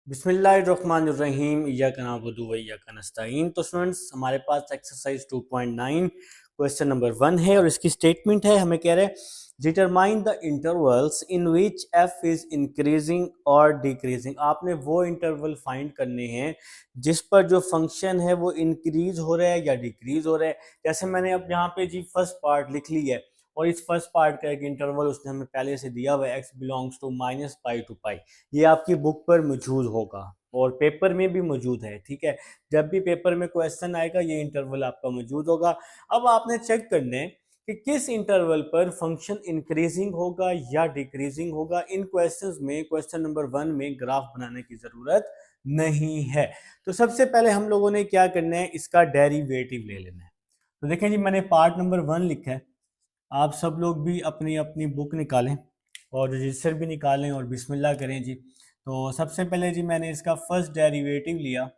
बिस्मिल्लाहिर्रहमानिर्रहीम इय्याका नअबुदु व इय्याका नस्तईन। तो स्टूडेंट्स, हमारे पास एक्सरसाइज 2.9 क्वेश्चन नंबर 1 है और इसकी स्टेटमेंट है, हमें कह रहे हैं determine the intervals in which F is increasing और डिक्रीजिंग। आपने वो इंटरवल फाइंड करने हैं जिस पर जो फंक्शन है वो इंक्रीज हो रहा है या डिक्रीज हो रहा है। जैसे मैंने अब यहाँ पे जी फर्स्ट पार्ट लिख ली है और इस फर्स्ट पार्ट का एक इंटरवल उसने हमें पहले से दिया हुआ है, x belongs to -pi to pi. ये आपकी बुक पर मौजूद होगा और पेपर में भी मौजूद है। ठीक है, जब भी पेपर में क्वेश्चन आएगा ये इंटरवल आपका मौजूद होगा। अब आपने चेक करना है कि किस इंटरवल पर फंक्शन इंक्रीजिंग होगा या डिक्रीजिंग होगा। इन क्वेश्चंस में क्वेश्चन नंबर 1 में ग्राफ बनाने की जरूरत नहीं है। तो सबसे पहले हम लोगों ने क्या करना है, इसका डेरिवेटिव ले लेना है। तो देखें जी, मैंने पार्ट नंबर 1 लिखा है। आप सब लोग भी अपनी अपनी बुक निकालें और रजिस्टर भी निकालें और बिस्मिल्लाह करें जी। तो सबसे पहले जी मैंने इसका फर्स्ट डेरिवेटिव लिया।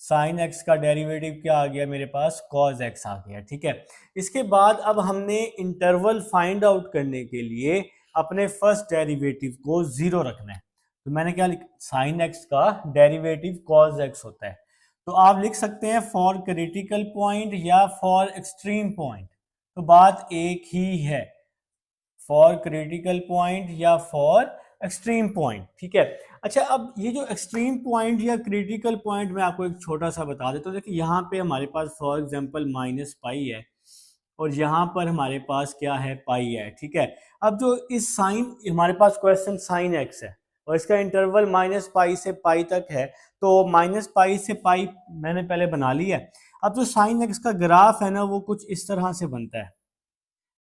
साइन एक्स का डेरिवेटिव क्या आ गया मेरे पास, कॉज एक्स आ गया। ठीक है, इसके बाद अब हमने इंटरवल फाइंड आउट करने के लिए अपने फर्स्ट डेरिवेटिव को जीरो रखना है। तो मैंने क्या लिखा, साइन एक्स का डेरिवेटिव कॉज एक्स होता है। तो आप लिख सकते हैं फॉर क्रिटिकल पॉइंट या फॉर एक्सट्रीम पॉइंट, तो बात एक ही है, फॉर क्रिटिकल पॉइंट या फॉर एक्सट्रीम पॉइंट। ठीक है, अच्छा अब ये जो एक्सट्रीम पॉइंट या क्रिटिकल पॉइंट मैं आपको एक छोटा सा बता देता हूँ। देखिए यहाँ पे हमारे पास फॉर एग्जांपल -पाई है और यहाँ पर हमारे पास क्या है, पाई है। ठीक है, अब जो इस साइन, हमारे पास क्वेश्चन साइन एक्स है और इसका इंटरवल -पाई से पाई तक है, तो -पाई से पाई मैंने पहले बना लिया है। अब जो साइन एक्स का ग्राफ है ना, वो कुछ इस तरह से बनता है,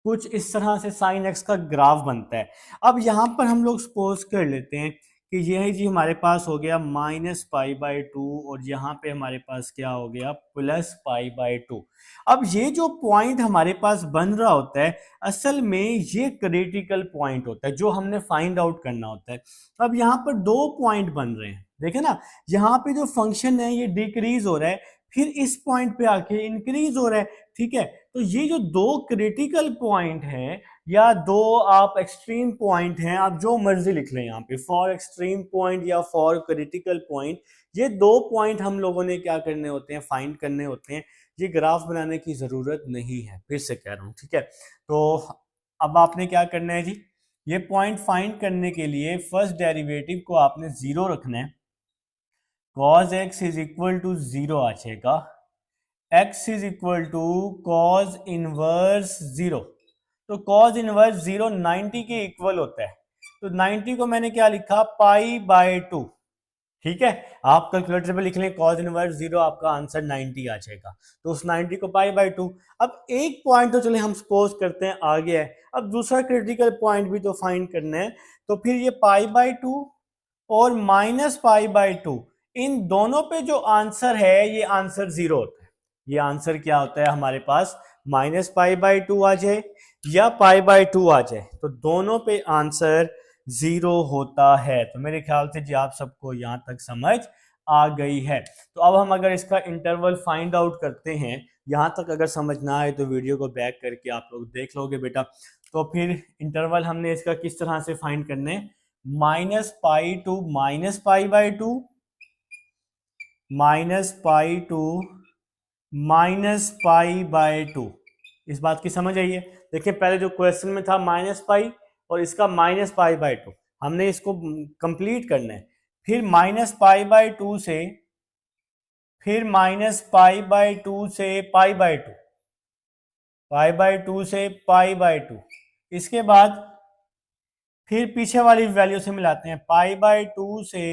कुछ इस तरह से साइन एक्स का ग्राफ बनता है। अब यहाँ पर हम लोग सपोज कर लेते हैं कि यह जी हमारे पास हो गया -पाई/2 और यहाँ पे हमारे पास क्या हो गया, +पाई/2। अब ये जो पॉइंट हमारे पास बन रहा होता है, असल में ये क्रिटिकल पॉइंट होता है जो हमने फाइंड आउट करना होता है। अब यहाँ पर दो पॉइंट बन रहे हैं, देखे ना, यहाँ पे जो फंक्शन है ये डिक्रीज हो रहा है, फिर इस पॉइंट पे आके इंक्रीज हो रहा है। ठीक है, तो ये जो दो क्रिटिकल पॉइंट हैं या दो आप एक्सट्रीम पॉइंट हैं, आप जो मर्जी लिख लें यहाँ पे, फॉर एक्सट्रीम पॉइंट या फॉर क्रिटिकल पॉइंट, ये दो पॉइंट हम लोगों ने क्या करने होते हैं, फाइंड करने होते हैं। ये ग्राफ बनाने की जरूरत नहीं है, फिर से कह रहा हूँ। ठीक है, तो अब आपने क्या करना है जी, ये पॉइंट फाइंड करने के लिए फर्स्ट डेरिवेटिव को आपने जीरो रखना है। cos x is equal to zero आ जाएगा, x is equal to cos inverse zero. तो कॉज इनवर्स जीरो 90 के इक्वल होता है, तो 90 को मैंने क्या लिखा, पाई/2। ठीक है, आप कैलकुलेटर पे लिख लें कॉज इनवर्स जीरो, आपका आंसर 90 आ जाएगा। तो उस 90 को पाई/2। अब एक पॉइंट तो चले हम सपोज करते हैं आ गया है, अब दूसरा क्रिटिकल पॉइंट भी तो फाइंड करना है। तो फिर ये पाई/2 और -पाई/2, इन दोनों पे जो आंसर है ये आंसर जीरो होता है। ये आंसर क्या होता है हमारे पास, -पाई/2 आ जाए या पाई/2 आ जाए, तो दोनों पे आंसर जीरो होता है। तो मेरे ख्याल से जी आप सबको यहां तक समझ आ गई है। तो अब हम अगर इसका इंटरवल फाइंड आउट करते हैं, यहां तक अगर समझ ना आए तो वीडियो को बैक करके आप लोग देख लोगे बेटा। तो फिर इंटरवल हमने इसका किस तरह से फाइंड करने, -पाई टू -पाई/2, -पाई टू -पाई/2। इस बात की समझ आई है। देखिए पहले जो क्वेश्चन में था -पाई और इसका -पाई/2, हमने इसको कंप्लीट करना है। फिर -पाई/2 से, फिर -पाई/2 से पाई/2, पाई/2 से पाई/2, इसके बाद फिर पीछे वाली वैल्यू से मिलाते हैं, पाई/2 से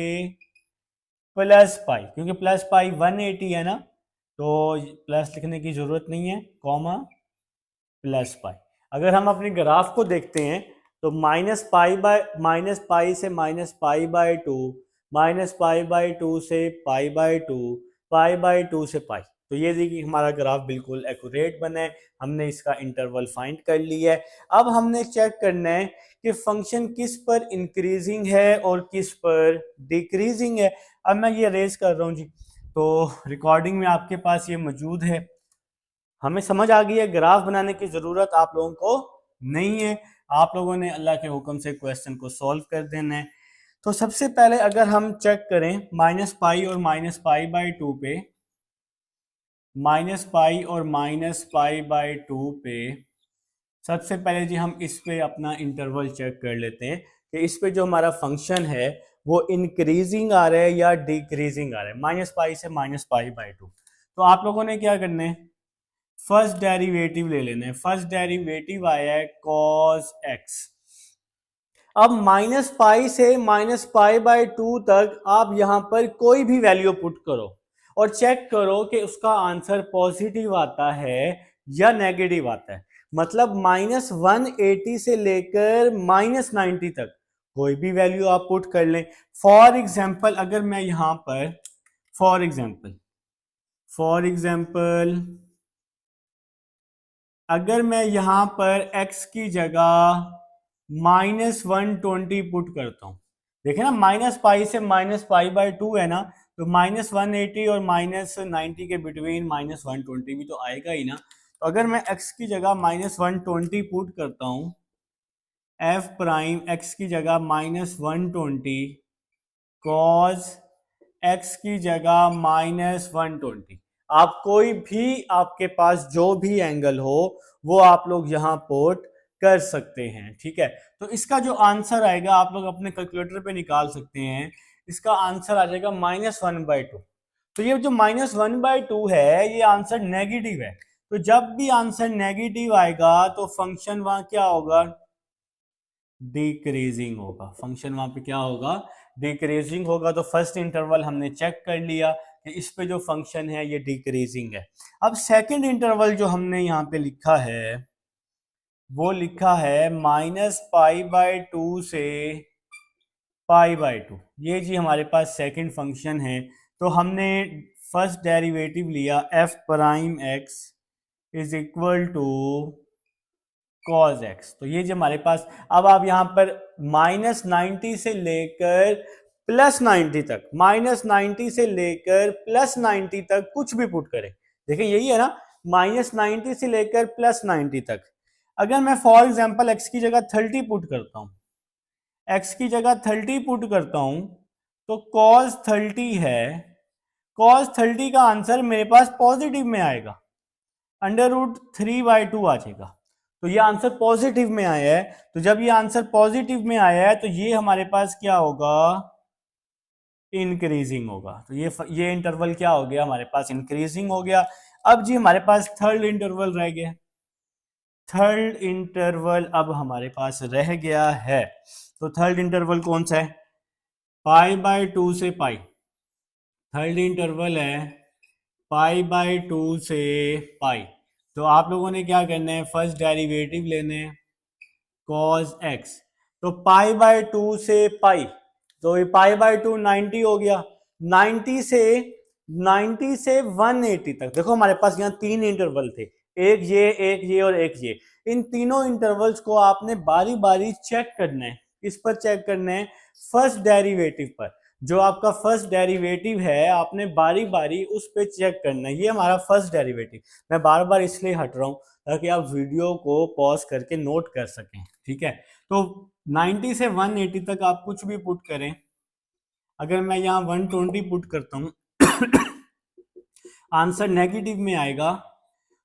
+पाई, क्योंकि +पाई 180 है ना, तो प्लस लिखने की जरूरत नहीं है, कॉमा +पाई। अगर हम अपने ग्राफ को देखते हैं तो -पाई से -पाई/2, -पाई/2 से पाई/2, पाई/2 से पाई। तो ये देखिए हमारा ग्राफ बिल्कुल एक्यूरेट बना है, हमने इसका इंटरवल फाइंड कर लिया है। अब हमने चेक करना है कि फंक्शन किस पर इंक्रीजिंग है और किस पर डिक्रीजिंग है। अब मैं ये रेज कर रहा हूँ जी, तो रिकॉर्डिंग में आपके पास ये मौजूद है। हमें समझ आ गई है, ग्राफ बनाने की जरूरत आप लोगों को नहीं है, आप लोगों ने अल्लाह के हुक्म से क्वेश्चन को सॉल्व कर देना है। तो सबसे पहले अगर हम चेक करें माइनस पाई और माइनस पाई बाई टू पे, माइनस पाई और माइनस पाई बाई टू पे, सबसे पहले जी हम इस पे अपना इंटरवल चेक कर लेते हैं कि इस पे जो हमारा फंक्शन है वो इंक्रीजिंग आ रहा है या डिक्रीजिंग आ रहा है, माइनस पाई से माइनस पाई बाई टू। तो आप लोगों ने क्या करना है, फर्स्ट डेरिवेटिव ले लेना है। फर्स्ट डेरिवेटिव आया है कॉस एक्स। अब माइनस पाई से माइनस पाई बाई टू तक आप यहां पर कोई भी वैल्यू पुट करो और चेक करो कि उसका आंसर पॉजिटिव आता है या नेगेटिव आता है। मतलब माइनस 180 से लेकर माइनस 90 तक कोई भी वैल्यू आप पुट कर लें। फॉर एग्जाम्पल अगर मैं यहां पर फॉर एग्जाम्पल अगर मैं यहां पर x की जगह -120 पुट करता हूं, देखे ना माइनस पाई से माइनस पाई बाई टू है ना, तो -180 और -90 के बिटवीन -120 भी तो आएगा ही ना। तो अगर मैं x की जगह -120 पुट करता हूं, f प्राइम x की जगह -120 कॉस x की जगह -120, आप कोई भी आपके पास जो भी एंगल हो वो आप लोग यहां पुट कर सकते हैं। ठीक है, तो इसका जो आंसर आएगा आप लोग अपने कैलकुलेटर पे निकाल सकते हैं। इसका आंसर आ जाएगा -1/2। तो ये जो -1/2 है ये आंसर नेगेटिव है। तो जब भी आंसर नेगेटिव आएगा तो फंक्शन वहां क्या होगा, डिक्रीजिंग होगा। फंक्शन वहां पे क्या होगा, डिक्रीजिंग होगा। तो फर्स्ट इंटरवल हमने चेक कर लिया कि इस पे जो फंक्शन है ये डिक्रीजिंग है। अब सेकंड इंटरवल जो हमने यहाँ पे लिखा है वो लिखा है -π/2 से π/2। ये जी हमारे पास सेकंड फंक्शन है। तो हमने फर्स्ट डेरिवेटिव लिया f prime x is equal to cos x। तो ये जो हमारे पास, अब आप यहां पर -90 से लेकर +90 तक, -90 से लेकर +90 तक कुछ भी पुट करें, देखिए यही है ना, -90 से लेकर +90 तक। अगर मैं फॉर एग्जांपल x की जगह 30 पुट करता हूं, x की जगह 30 पुट करता हूं, तो cos 30 है, cos 30 का आंसर मेरे पास पॉजिटिव में आएगा, √3/2 आ जाएगा। तो ये आंसर पॉजिटिव में आया है। तो जब ये आंसर पॉजिटिव में आया है तो ये हमारे पास क्या होगा, इंक्रीजिंग होगा। तो ये इंटरवल क्या हो गया हमारे पास, इंक्रीजिंग हो गया। अब जी हमारे पास थर्ड इंटरवल रह गया। थर्ड इंटरवल अब हमारे पास रह गया है। तो थर्ड इंटरवल कौन सा है, π/2 से पाई। थर्ड इंटरवल है π/2 से पाई। तो आप लोगों ने क्या करना है, फर्स्ट डेरिवेटिव लेने हैं cos x। तो π/2 से पाई, तो ये π/2 90 हो गया। 90 से 180 तक, देखो हमारे पास यहाँ तीन इंटरवल थे, एक ये और एक ये। इन तीनों इंटरवल्स को आपने बारी बारी चेक करना है। किस पर चेक करना है, फर्स्ट डेरिवेटिव पर। जो आपका फर्स्ट डेरिवेटिव है आपने बारी बारी उस पर चेक करना है। ये हमारा फर्स्ट डेरिवेटिव, मैं बार बार इसलिए हट रहा हूं ताकि आप वीडियो को पॉज करके नोट कर सकें। ठीक है, तो 90 से 180 तक आप कुछ भी पुट करें। अगर मैं यहाँ 120 पुट करता हूँ आंसर नेगेटिव में आएगा,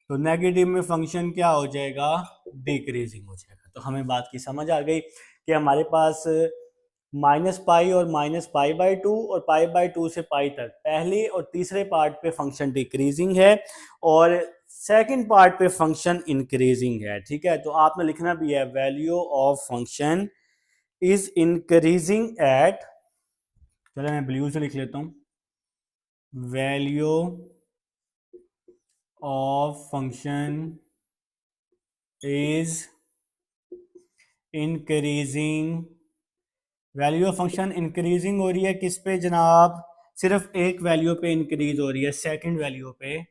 तो नेगेटिव में फंक्शन क्या हो जाएगा, डिक्रीजिंग हो जाएगा। तो हमें बात की समझ आ गई कि हमारे पास -π और -π/2 और π/2 से पाई तक पहले और तीसरे पार्ट पे फंक्शन डिक्रीजिंग है और सेकंड पार्ट पे फंक्शन इंक्रीजिंग है। ठीक है, तो आपने लिखना भी है value of function is increasing eight, चलो मैं ब्लू से लिख लेता हूं, value of function is increasing. Value of function increasing हो रही है किस पे जनाब, सिर्फ एक वैल्यू पे इंक्रीज हो रही है, सेकंड वैल्यू पे,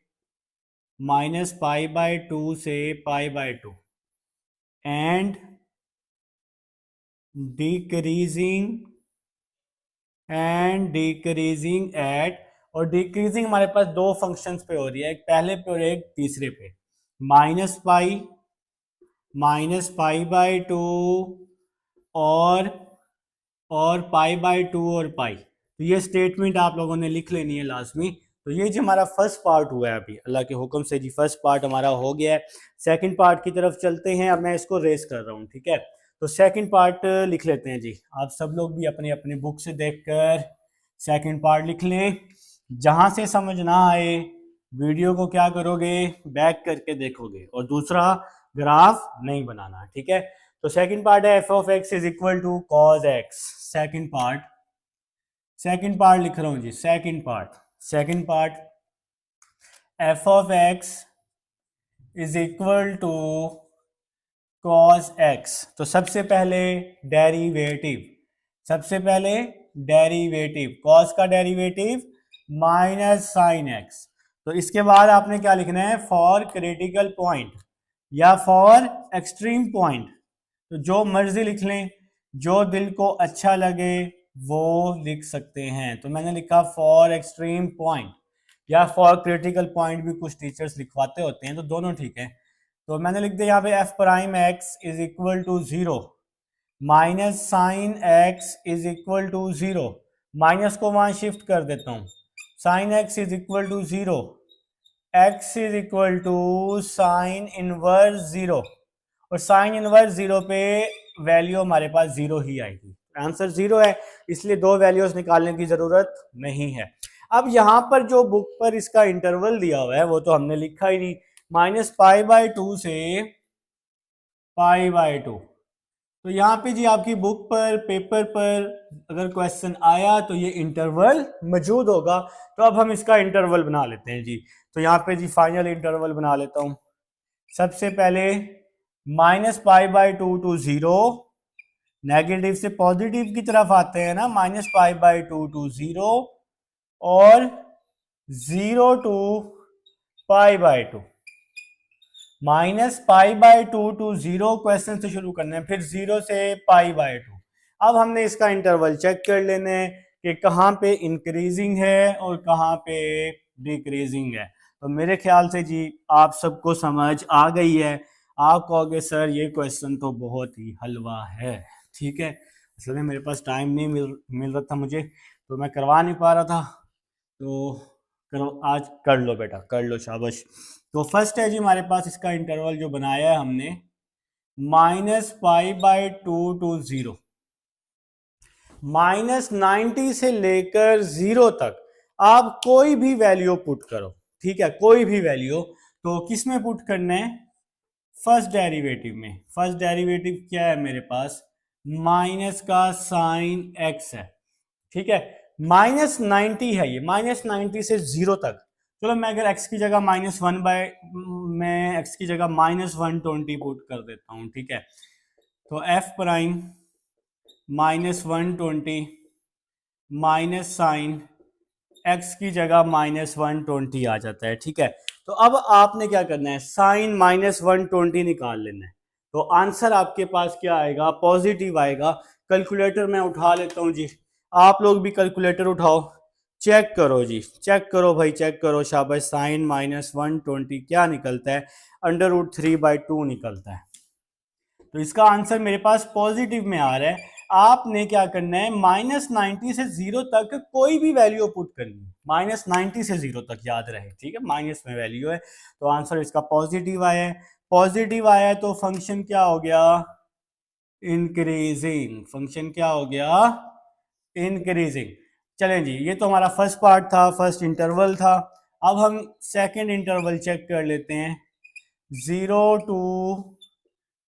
-π/2 से π/2 एंड डिक्रीजिंग एट, और डिक्रीजिंग हमारे पास दो फंक्शंस पे हो रही है, एक पहले पे और एक तीसरे पे, -π/2 और और पाई बाय 2 और पाई। तो ये स्टेटमेंट आप लोगों ने लिख लेनी है लाजमी। तो ये जो हमारा फर्स्ट पार्ट हुआ है अभी अल्लाह के हुक्म से जी, फर्स्ट पार्ट हमारा हो गया है। सेकंड पार्ट की तरफ चलते हैं। अब मैं इसको रेस कर रहा हूँ, ठीक है। तो सेकंड पार्ट लिख लेते हैं जी। आप सब लोग भी अपनी अपनी बुक से देखकर सेकंड पार्ट लिख लें। जहां से समझ ना आए वीडियो को क्या करोगे, बैक करके देखोगे, और दूसरा ग्राफ नहीं बनाना, ठीक है। तो सेकंड पार्ट है f of x is equal to cos x. Second part लिख रहा हूं जी। Second part f of x is equal to cos x. तो सबसे पहले डेरिवेटिव कॉस का डेरिवेटिव माइनस साइन एक्स। तो इसके बाद आपने क्या लिखना है, फॉर क्रिटिकल पॉइंट या फॉर एक्सट्रीम पॉइंट। तो जो मर्जी लिख लें, जो दिल को अच्छा लगे वो लिख सकते हैं। तो मैंने लिखा फॉर एक्सट्रीम पॉइंट या फॉर क्रिटिकल पॉइंट, भी कुछ टीचर्स लिखवाते होते हैं, तो दोनों ठीक है। तो मैंने लिख दिया यहाँ पे f prime x is equal to 0 minus sine x is equal to 0। Minus को वहां शिफ्ट कर देता हूँ। Sine x is equal to 0, x is equal to sine inverse 0, और साइन इनवर्स 0 पे वैल्यू हमारे पास 0 ही आएगी। आंसर 0 है, इसलिए दो वैल्यूज निकालने की जरूरत नहीं है। अब यहाँ पर जो बुक पर इसका इंटरवल दिया हुआ है वो तो हमने लिखा ही नहीं, माइनस पाई बाय 2 से पाई बाय 2। तो यहाँ पे जी आपकी बुक पर, पेपर पर अगर क्वेश्चन आया तो ये इंटरवल मौजूद होगा। तो अब हम इसका इंटरवल बना लेते हैं जी। तो यहाँ पे जी फाइनल इंटरवल बना लेता हूँ। सबसे पहले minus pi by 2 to 0, negative से पॉजिटिव की तरफ आते हैं ना, माइनस पाई बाय 2 टू 0 और 0 to pi by 2। Minus pi by 2 to 0 question से शुरू करना है, फिर 0 से पाई बाय 2। अब हमने इसका इंटरवल चेक कर लेना है कि कहाँ पे इंक्रीजिंग है और कहाँ पे डिक्रीजिंग है। तो मेरे ख्याल से जी आप सबको समझ आ गई है। आप कहोगे सर ये क्वेश्चन तो बहुत ही हलवा है, ठीक है। असल में मेरे पास टाइम नहीं मिल रहा था मुझे, तो मैं करवा नहीं पा रहा था। तो करो, आज कर लो बेटा, कर लो, शाबाश। तो फर्स्ट है जी हमारे पास इसका इंटरवल जो बनाया है हमने, minus pi by 2 to 0, minus 90 से लेकर 0 तक आप कोई भी वैल्यू पुट करो, ठीक है, कोई भी वैल्यू। तो किस में पुट करना है, फर्स्ट डेरिवेटिव में। फर्स्ट डेरिवेटिव क्या है मेरे पास, माइनस का साइन एक्स है, ठीक है। माइनस 90 है ये, माइनस 90 से 0 तक। चलो मैं अगर x की जगह -1 बाय, मैं x की जगह -120 पुट कर देता हूँ, ठीक है। तो f prime -120 minus sine x की जगह -120 आ जाता है, ठीक है। तो अब आपने क्या करना है, साइन -120 निकाल लेना है। तो आंसर आपके पास क्या आएगा, पॉजिटिव आएगा। कैलकुलेटर मैं उठा लेता हूँ जी, आप लोग भी कैलकुलेटर उठाओ, चेक करो जी, चेक करो भाई, चेक करो, शाबाश। साइन -120 क्या निकलता है, √3/2 निकलता है। तो इसका आंसर मेरे पास पॉजिटिव में आ रहा है। आपने क्या करना है, -90 से 0 तक कोई भी वैल्यू पुट करनी है, -90 से 0 तक याद रहे, ठीक है, माइनस में वैल्यू है। तो आंसर इसका पॉजिटिव आया है। पॉजिटिव आया है तो फंक्शन क्या हो गया, इंक्रीजिंग। फंक्शन क्या हो गया, इंक्रीजिंग। चलें जी, ये तो हमारा फर्स्ट पार्ट था, फर्स्ट इंटरवल था। अब हम सेकंड इंटरवल चेक कर लेते हैं, 0 टू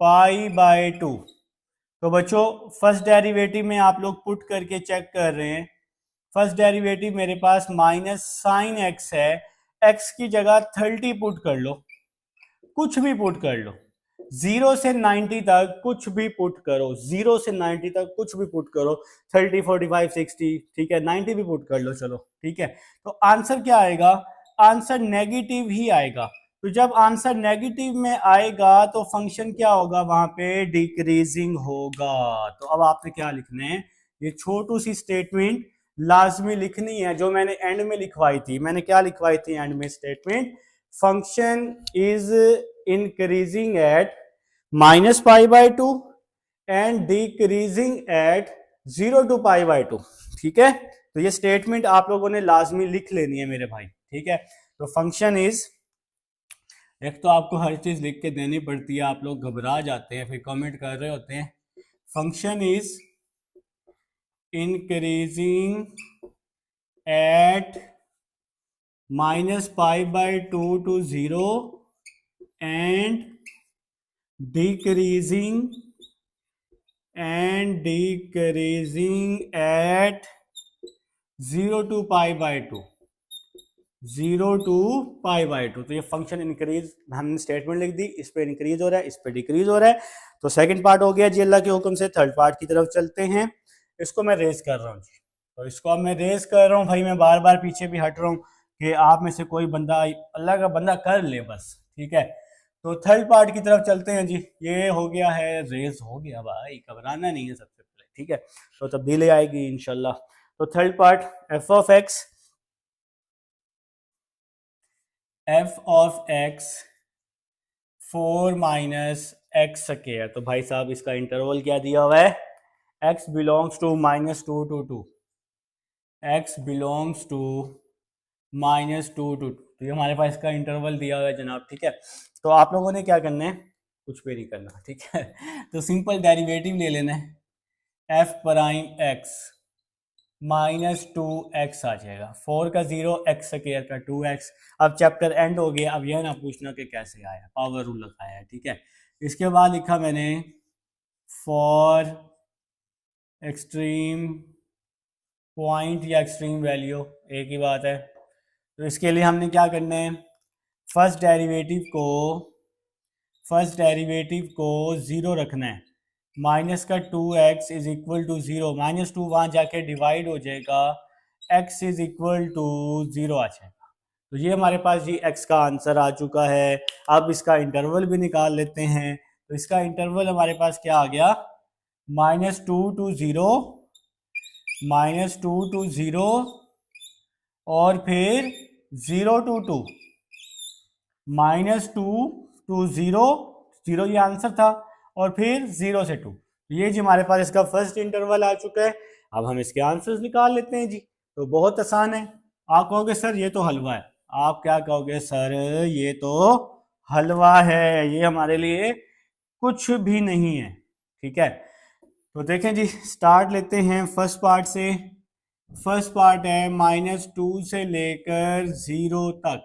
पाई बाय 2। तो बच्चों फर्स्ट डेरिवेटिव में आप लोग पुट करके चेक कर रहे हैं। फर्स्ट डेरिवेटिव मेरे पास माइनस साइन एक्स है, एक्स की जगह 30 पुट कर लो, कुछ भी पुट कर लो, 0 से 90 तक कुछ भी पुट करो, 0 से 90 तक कुछ भी पुट करो, 30 45 60, ठीक है, 90 भी पुट कर लो, चलो ठीक है। तो आंसर क्या आएगा, आंसर नेगेटिव ही आएगा। तो जब आंसर नेगेटिव में आएगा तो फंक्शन क्या होगा, वहां पे डिक्रीजिंग होगा। तो अब आपने क्या लिखना है, ये छोटू सी स्टेटमेंट लाजमी लिखनी है जो मैंने एंड में लिखवाई थी। मैंने क्या लिखवाई थी एंड में statement, function is increasing at -π/2 and decreasing at 0 to π/2। ठीक है, तो ये स्टेटमेंट आप लोगों ने लाजमी लिख लेनी है मेरे भाई। ठीक है, तो फंक्शन इज, एक तो आपको हर चीज लिख के देनी पड़ती है, आप लोग घबरा जाते हैं फिर कमेंट कर रहे होते हैं। Function is increasing at -π/2 to 0 and decreasing at 0 to π/2, 0 to π/2। तो ये फंक्शन इंक्रीज हमने स्टेटमेंट लिख दी, इस पे इंक्रीज हो रहा है, इस पे डिक्रीज हो रहा है। तो सेकंड पार्ट हो गया जी अल्लाह के हुक्म से। थर्ड पार्ट की तरफ चलते हैं। इसको मैं रेज कर रहा हूँ जी, तो इसको अब मैं रेज कर रहा हूँ भाई, मैं बार बार पीछे भी हट रहा हूँ कि आप में से कोई बंदा, अल्लाह का बंदा कर ले बस। ठीक है, तो थर्ड पार्ट की तरफ चलते हैं जी। ये हो गया है, रेज हो गया भाई, घबराना नहीं है सबसे पहले। ठीक है, तो तब्दीली आएगी इंशाल्लाह। तो third part, f of x 4 minus x square. तो भाई साहब इसका इंटरवल क्या दिया हुआ है, x belongs to -2 to 2, x belongs to -2 to 2। तो ये हमारे पास इसका इंटरवल दिया हुआ है जनाब। ठीक है, तो आप लोगों ने क्या करना है, कुछ भी नहीं करना। ठीक है, तो सिंपल डेरिवेटिव ले लेना है, f प्राइम x -2x आ जाएगा, 4 का 0, x स्क्वायर का 2x। अब चैप्टर एंड हो गया। अब यह ना पूछना कि कैसे आया, पावर रूल लगाया है। ठीक है, इसके बाद लिखा मैंने फॉर एक्सट्रीम पॉइंट या एक्सट्रीम वैल्यू, एक ही बात है। तो इसके लिए हमने क्या करना है, फर्स्ट डेरिवेटिव को 0 रखना है। माइनस का 2x इज इक्वल टू 0, -2 वहाँ जाके डिवाइड हो जाएगा, x इज इक्वल टू 0 आ जाएगा। तो ये हमारे पास जी x का आंसर आ चुका है। अब इसका इंटरवल भी निकाल लेते हैं। तो इसका इंटरवल हमारे पास क्या आ गया, -2 to 0, -2 to 0 और फिर 0 to 2, -2 to 0, 0 ये आंसर था, और फिर 0 से 2। ये जी हमारे पास इसका फर्स्ट इंटरवल आ चुका है। अब हम इसके आंसर्स निकाल लेते हैं जी। तो बहुत आसान है। आप कहोगे सर ये तो हलवा है, आप क्या कहोगे, सर ये तो हलवा है, ये हमारे लिए कुछ भी नहीं है। ठीक है, तो देखें जी, स्टार्ट लेते हैं फर्स्ट पार्ट से। फर्स्ट पार्ट है -2 से लेकर 0 तक।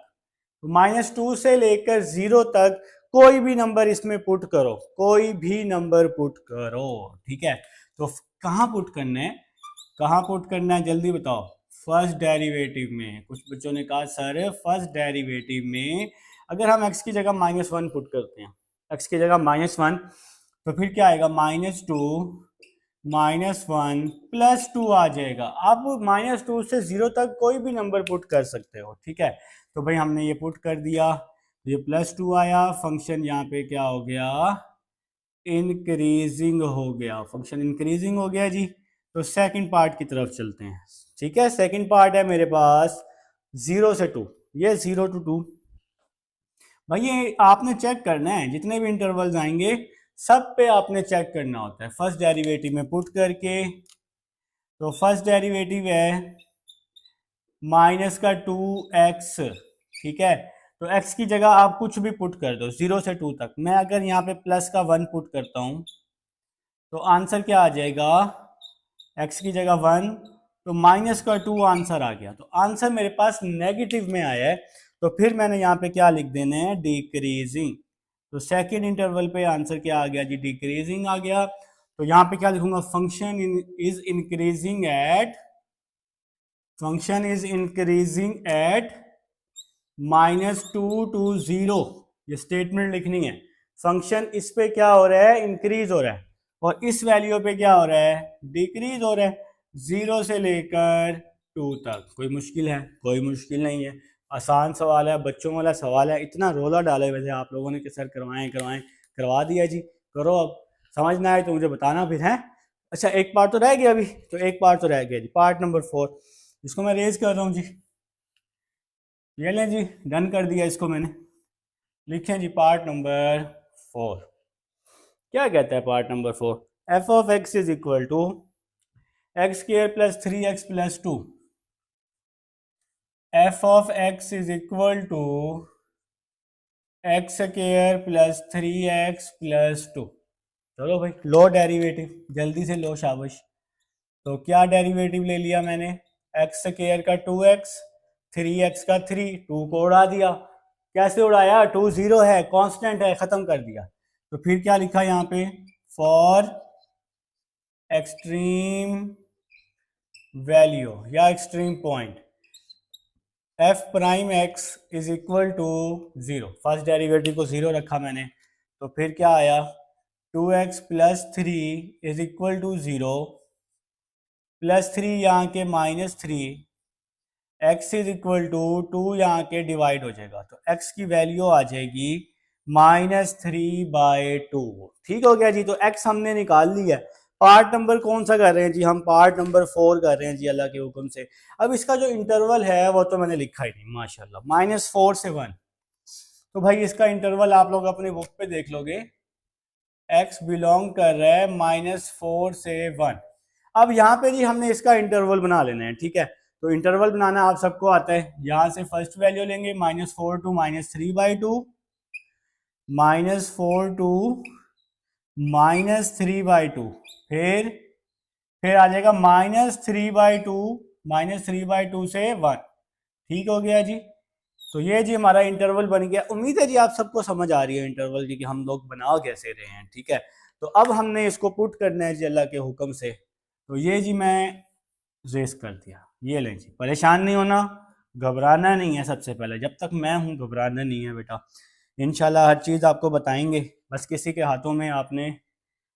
तो -2 से लेकर 0 तक कोई भी नंबर इसमें पुट करो, कोई भी नंबर पुट करो। ठीक है, तो कहाँ पुट करना है, कहाँ पुट करना है, जल्दी बताओ। फर्स्ट डेरिवेटिव में। कुछ बच्चों ने कहा सर फर्स्ट डेरिवेटिव में अगर हम x की जगह -1 पुट करते हैं, x की जगह -1, तो फिर क्या आएगा, -2 -1 +2 आ जाएगा। अब -2 से 0 तक कोई भी नंबर पुट कर सकते हो। ठीक है, तो भाई हमने ये पुट कर दिया, ये +2 आया। फंक्शन यहाँ पे क्या हो गया, इंक्रीजिंग हो गया, फंक्शन इंक्रीजिंग हो गया जी। तो सेकंड पार्ट की तरफ चलते हैं। ठीक है, सेकंड पार्ट है मेरे पास 0 से 2, ये 0 to 2। भाई ये आपने चेक करना है, जितने भी इंटरवल्स आएंगे सब पे आपने चेक करना होता है फर्स्ट डेरिवेटिव में पुट करके। तो फर्स्ट डेरिवेटिव है माइनस का 2x। ठीक है, तो x की जगह आप कुछ भी पुट कर दो 0 से 2 तक। मैं अगर यहाँ पे प्लस का 1 पुट करता हूँ तो आंसर क्या आ जाएगा, x की जगह 1, तो माइनस का 2 आंसर आ गया। तो आंसर मेरे पास नेगेटिव में आया है, तो फिर मैंने यहाँ पे क्या लिख देना है, डिक्रीजिंग। तो सेकेंड इंटरवल पे आंसर क्या आ गया जी, डिक्रीजिंग आ गया। तो यहाँ पे क्या लिखूंगा, function is increasing eight, function is increasing eight -2 to 0। ये स्टेटमेंट लिखनी है। फंक्शन इस पे क्या हो रहा है, इंक्रीज हो रहा है, और इस वैल्यू पे क्या हो रहा है, डिक्रीज हो रहा है, 0 से लेकर 2 तक। कोई मुश्किल है, कोई मुश्किल नहीं है, आसान सवाल है, बच्चों वाला सवाल है। इतना रोला डाले वैसे आप लोगों ने कि सर करवाएं करवाएं, करवा दिया जी, करो। अब समझ ना आए तो मुझे बताना फिर है। अच्छा एक पार्ट तो रह गया अभी, तो एक पार्ट तो रह गया जी, पार्ट नंबर 4। इसको मैं रेज कर रहा हूँ जी, ये लें जी, डन कर दिया इसको मैंने। लिखें जी पार्ट नंबर 4। क्या कहता है part number 4, f of x is equal to x square plus 3x plus 2, f of x is equal to x square plus 3x plus 2। चलो भाई लो डेरिवेटिव, जल्दी से लो, शाबाश। तो क्या डेरिवेटिव ले लिया मैंने, एक्स स्क्वायर का 2x, 3x का 3, 2 को उड़ा दिया। कैसे उड़ाया, 2 0 है, कांस्टेंट है, खत्म कर दिया। तो फिर क्या लिखा यहाँ पे, फॉर एक्सट्रीम वैल्यू या extreme point f prime x is equal to 0, first derivative को 0 रखा मैंने। तो फिर क्या आया, 2x plus 3 is equal to 0, plus 3 यहाँ के -3, x इज इक्वल टू 2 यहाँ के डिवाइड हो जाएगा, तो x की वैल्यू आ जाएगी -3/2। ठीक हो गया जी। तो x हमने निकाल लिया। पार्ट नंबर कौन सा कर रहे हैं जी, हम पार्ट नंबर 4 कर रहे हैं जी, अल्लाह के हुक्म से। अब इसका जो इंटरवल है वो तो मैंने लिखा ही नहीं, माशाल्लाह, -4 से 1। तो भाई इसका इंटरवल आप लोग अपने बुक पे देख लोगे, x बिलोंग कर रहा है -4 से 1। अब यहाँ पे जी हमने इसका इंटरवल बना लेना है, ठीक है। तो इंटरवल बनाना आप सबको आता है। यहाँ से फर्स्ट वैल्यू लेंगे -4 टू -3/2, -4 टू -3/2, फिर आ जाएगा -3/2, -3/2 से 1। ठीक हो गया जी। तो ये जी हमारा इंटरवल बन गया। उम्मीद है जी आप सबको समझ आ रही है इंटरवल जी कि हम लोग बना कैसे रहे हैं, ठीक है। तो अब हमने इसको पुट करना है जी अल्लाह के हुक्म से। तो ये जी मैं रेस कर दिया, ये लें जी। परेशान नहीं होना, घबराना नहीं है, सबसे पहले जब तक मैं हूँ घबराना नहीं है बेटा। इंशाल्लाह हर चीज़ आपको बताएंगे, बस किसी के हाथों में आपने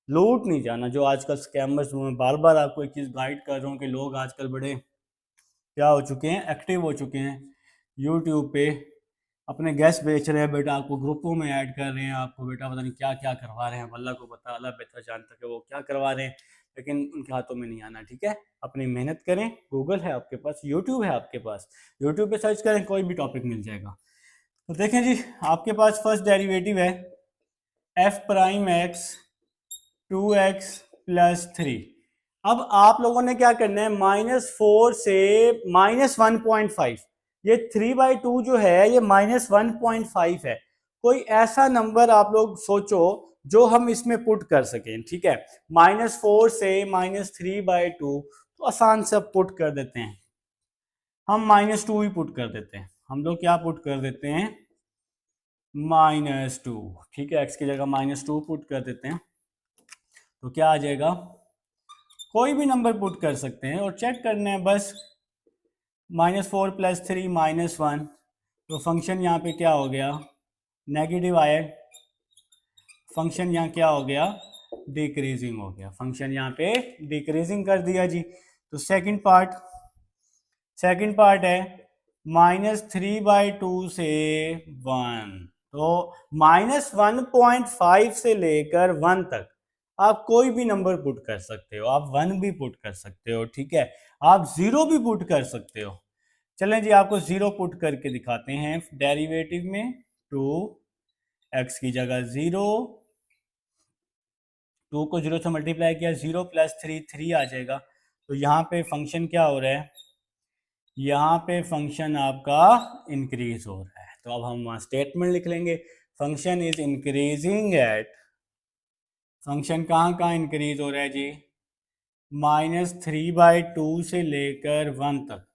लूट नहीं जाना। जो आजकल स्कैमर्स, मैं बार बार आपको एक चीज़ गाइड कर रहा हूँ कि लोग आजकल बड़े क्या हो चुके हैं, एक्टिव हो चुके हैं यूट्यूब पे, अपने गैस बेच रहे हैं बेटा, आपको ग्रुपों में ऐड कर रहे हैं, आपको बेटा पता नहीं क्या क्या करवा रहे हैं। अल्लाह को पता, अल्लाह बेहतर जानता है कि वो क्या करवा रहे हैं, लेकिन उनके हाथों में नहीं आना, ठीक है। अपनी मेहनत करें, गूगल है आपके पास, यूट्यूब है आपके पास, यूट्यूब पे सर्च करें, कोई भी टॉपिक मिल जाएगा। तो देखें जी, आपके पास फर्स्ट डेरिवेटिव है F prime x 2x plus 3। अब आप लोगों ने क्या करना है, -4 से -1.5, ये 3/2 जो है ये -1.5 है। कोई ऐसा नंबर आप लोग सोचो जो हम इसमें पुट कर सकें, ठीक है। -4 से -3/2 तो आसान से पुट कर देते हैं हम, -2 ही पुट कर देते हैं हम लोग। क्या पुट कर देते हैं, -2, ठीक है। x की जगह -2 पुट कर देते हैं, तो क्या आ जाएगा, कोई भी नंबर पुट कर सकते हैं और चेक करना है बस। -4 प्लस 3 -1, तो फंक्शन यहाँ पे क्या हो गया, नेगेटिव आया। फंक्शन यहाँ क्या हो गया, डिक्रीजिंग हो गया। फंक्शन यहाँ पे डिक्रीजिंग कर दिया जी। तो सेकंड पार्ट है -3/2 से 1। तो -1.5 से लेकर 1 तक आप कोई भी नंबर पुट कर सकते हो। आप 1 भी पुट कर सकते हो, ठीक है। आप 0 भी पुट कर सकते हो। चलें जी, आपको 0 पुट करके दिखाते हैं डेरिवेटिव में। 2x की जगह 0, 2 को 0 से मल्टीप्लाई किया, 0 प्लस 3 3 आ जाएगा। तो यहाँ पे फंक्शन क्या हो रहा है, यहाँ पे फंक्शन आपका इंक्रीज हो रहा है। तो अब हम वहाँ स्टेटमेंट लिख लेंगे, function is increasing eight, function कहाँ इंक्रीज हो रहा है जी, -3/2 से लेकर 1 तक।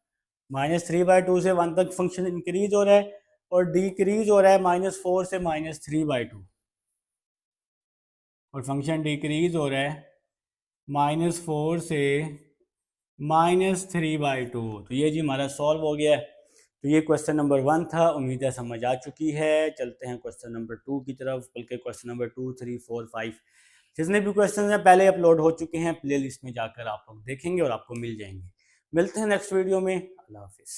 -3/2 से 1 तक फंक्शन इंक्रीज हो रहा है और डिक्रीज हो रहा है -4 से -3/2, और फंक्शन डिक्रीज हो रहा है -4 से -3/2। तो ये जी हमारा सॉल्व हो गया है। तो ये क्वेश्चन नंबर 1 था, उम्मीद है समझ आ चुकी है। चलते हैं क्वेश्चन नंबर 2 की तरफ, बल्कि क्वेश्चन नंबर 2, 3, 4, 5 जितने भी क्वेश्चन हैं पहले अपलोड हो चुके हैं, प्लेलिस्ट में जाकर आप लोग देखेंगे और आपको मिल जाएंगे। मिलते हैं नेक्स्ट वीडियो में, अल्लाह हाफिज़।